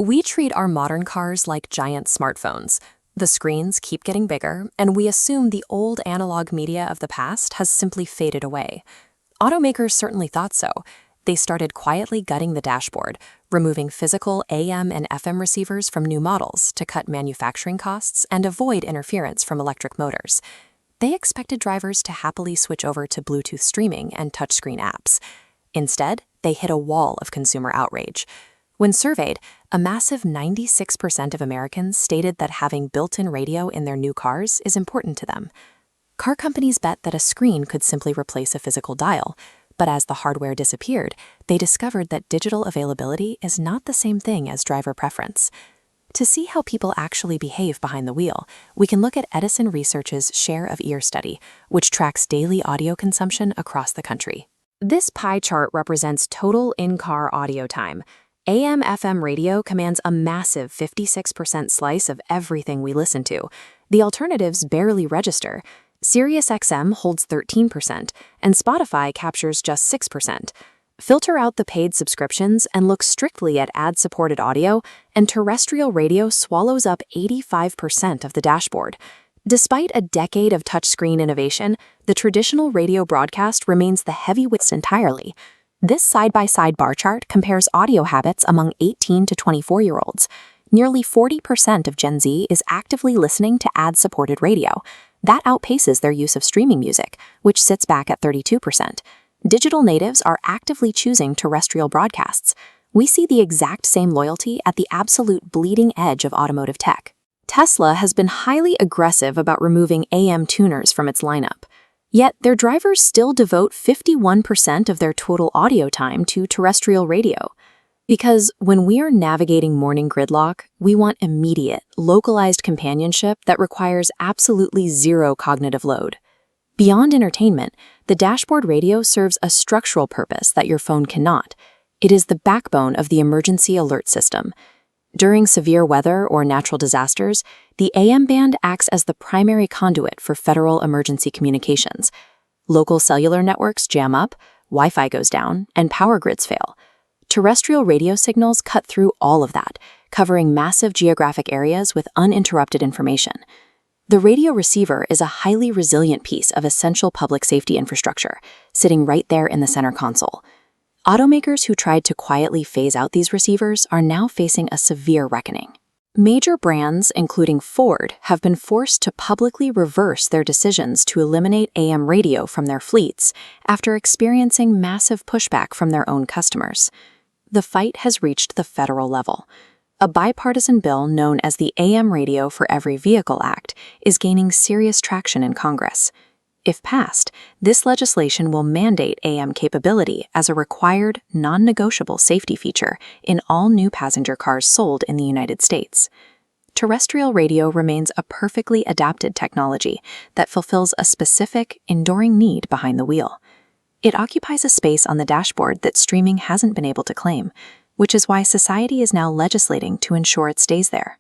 We treat our modern cars like giant smartphones. The screens keep getting bigger, and we assume the old analog media of the past has simply faded away. Automakers certainly thought so. They started quietly gutting the dashboard, removing physical AM and FM receivers from new models to cut manufacturing costs and avoid interference from electric motors. They expected drivers to happily switch over to Bluetooth streaming and touchscreen apps. Instead, they hit a wall of consumer outrage. When surveyed, a massive 96% of Americans stated that having built-in radio in their new cars is important to them. Car companies bet that a screen could simply replace a physical dial, but as the hardware disappeared, they discovered that digital availability is not the same thing as driver preference. To see how people actually behave behind the wheel, we can look at Edison Research's Share of Ear study, which tracks daily audio consumption across the country. This pie chart represents total in-car audio time. AM/FM radio commands a massive 56% slice of everything we listen to. The alternatives barely register. SiriusXM holds 13%, and Spotify captures just 6%. Filter out the paid subscriptions and look strictly at ad-supported audio, and terrestrial radio swallows up 85% of the dashboard. Despite a decade of touchscreen innovation, the traditional radio broadcast remains the heavyweight entirely. This side-by-side bar chart compares audio habits among 18 to 24-year-olds. Nearly 40% of Gen Z is actively listening to ad-supported radio. That outpaces their use of streaming music, which sits back at 32%. Digital natives are actively choosing terrestrial broadcasts. We see the exact same loyalty at the absolute bleeding edge of automotive tech. Tesla has been highly aggressive about removing AM tuners from its lineup. Yet their drivers still devote 51% of their total audio time to terrestrial radio. Because when we are navigating morning gridlock, we want immediate, localized companionship that requires absolutely zero cognitive load. Beyond entertainment, the dashboard radio serves a structural purpose that your phone cannot. It is the backbone of the emergency alert system. During severe weather or natural disasters, the AM band acts as the primary conduit for federal emergency communications. Local cellular networks jam up, Wi-Fi goes down, and power grids fail. Terrestrial radio signals cut through all of that, covering massive geographic areas with uninterrupted information. The radio receiver is a highly resilient piece of essential public safety infrastructure, sitting right there in the center console. Automakers who tried to quietly phase out these receivers are now facing a severe reckoning. Major brands, including Ford, have been forced to publicly reverse their decisions to eliminate AM radio from their fleets after experiencing massive pushback from their own customers. The fight has reached the federal level. A bipartisan bill known as the AM Radio for Every Vehicle Act is gaining serious traction in Congress. If passed, this legislation will mandate AM capability as a required, non-negotiable safety feature in all new passenger cars sold in the United States. Terrestrial radio remains a perfectly adapted technology that fulfills a specific, enduring need behind the wheel. It occupies a space on the dashboard that streaming hasn't been able to claim, which is why society is now legislating to ensure it stays there.